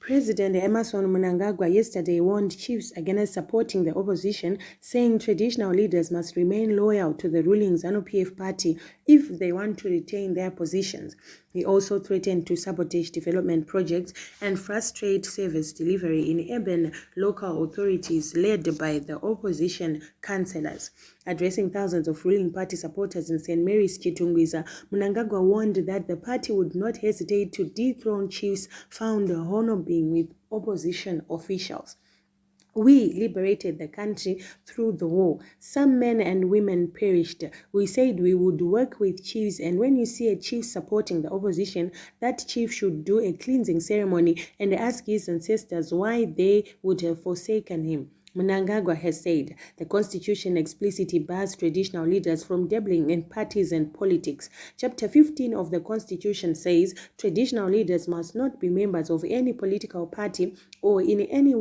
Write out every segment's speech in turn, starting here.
President Emmerson Mnangagwa yesterday warned chiefs against supporting the opposition, saying traditional leaders must remain loyal to the ruling ZANU-PF party if they want to retain their positions. He also threatened to sabotage development projects and frustrate service delivery in urban local authorities led by the opposition councillors. Addressing thousands of ruling party supporters in St. Mary's Chitungwiza, Mnangagwa warned that the party would not hesitate to dethrone chiefs found honoring with opposition officials. We liberated the country through the war. Some men and women perished. We said we would work with chiefs, and when you see a chief supporting the opposition, that chief should do a cleansing ceremony and ask his ancestors why they would have forsaken him. Mnangagwa has said the constitution explicitly bars traditional leaders from dabbling in partisan politics. Chapter 15 of the constitution says traditional leaders must not be members of any political party or in any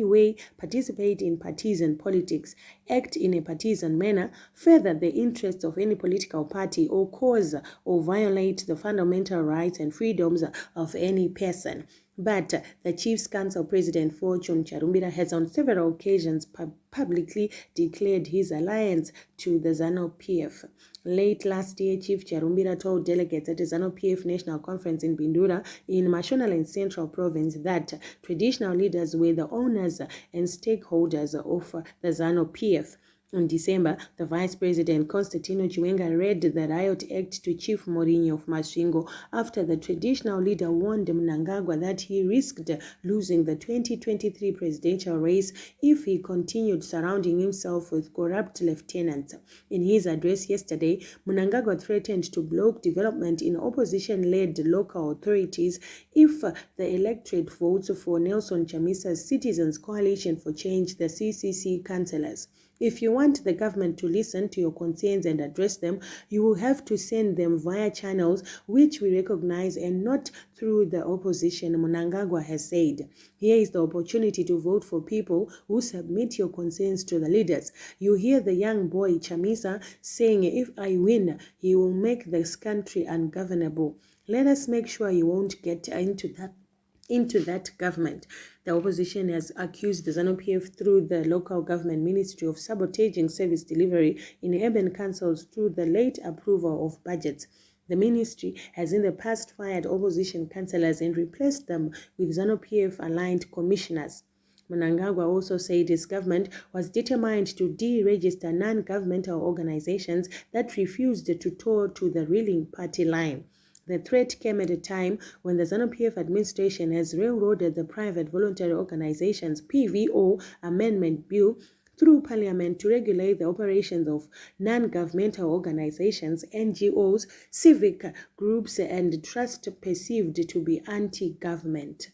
way participate in partisan politics, act in a partisan manner, further the interests of any political party, or cause or violate the fundamental rights and freedoms of any person. But the Chiefs Council President Fortune Charumbira has on several occasions publicly declared his alliance to the ZANU-PF. Late last year, Chief Charumbira told delegates at the ZANU-PF National Conference in Bindura in Mashonaland Central Province that traditional leaders were the owners and stakeholders of the ZANU-PF. In December, the Vice President Constantino Chiwenga read the Riot Act to Chief Mourinho of Masvingo after the traditional leader warned Mnangagwa that he risked losing the 2023 presidential race if he continued surrounding himself with corrupt lieutenants. In his address yesterday, Mnangagwa threatened to block development in opposition-led local authorities if the electorate votes for Nelson Chamisa's Citizens Coalition for Change, the CCC councillors. If you want the government to listen to your concerns and address them, you will have to send them via channels which we recognize and not through the opposition, Mnangagwa has said. Here is the opportunity to vote for people who submit your concerns to the leaders. You hear the young boy Chamisa saying, if I win, he will make this country ungovernable. Let us make sure you won't get into that government. The opposition has accused the ZANU-PF through the local government ministry of sabotaging service delivery in urban councils through the late approval of budgets. The ministry has in the past fired opposition councillors and replaced them with ZANU-PF aligned commissioners. Mnangagwa also said his government was determined to deregister non-governmental organizations that refused to toe to the ruling party line. The threat came at a time when the ZANU-PF administration has railroaded the Private Voluntary Organizations (PVO) Amendment Bill through Parliament to regulate the operations of non-governmental organizations, NGOs, civic groups, and trusts perceived to be anti-government.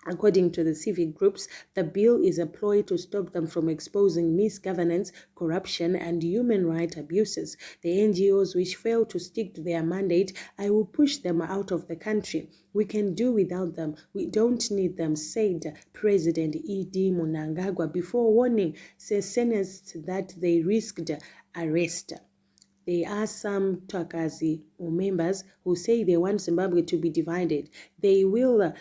According to the civic groups, the bill is a ploy to stop them from exposing misgovernance, corruption, and human rights abuses. The NGOs which fail to stick to their mandate, I will push them out of the country. We can do without them. We don't need them, said President E.D. Mnangagwa before warning Senators that they risked arrest. There are some Twakazi or members who say they want Zimbabwe to be divided. They will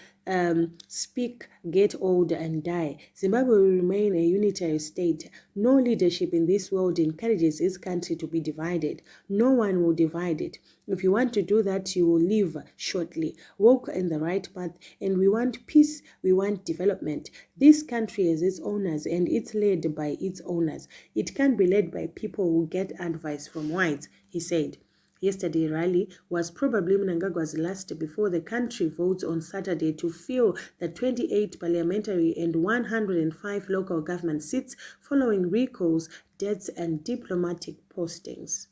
speak, get old and die. Zimbabwe will remain a unitary state. No leadership in this world encourages its country to be divided. No one will divide it. If you want to do that, you will leave shortly. Walk in the right path, and we want peace, we want development. This country has its owners, and it's led by its owners. It can't be led by people who get advice from whites, he said. Yesterday's rally was probably Mnangagwa's last before the country votes on Saturday to fill the 28 parliamentary and 105 local government seats following recalls, deaths, and diplomatic postings.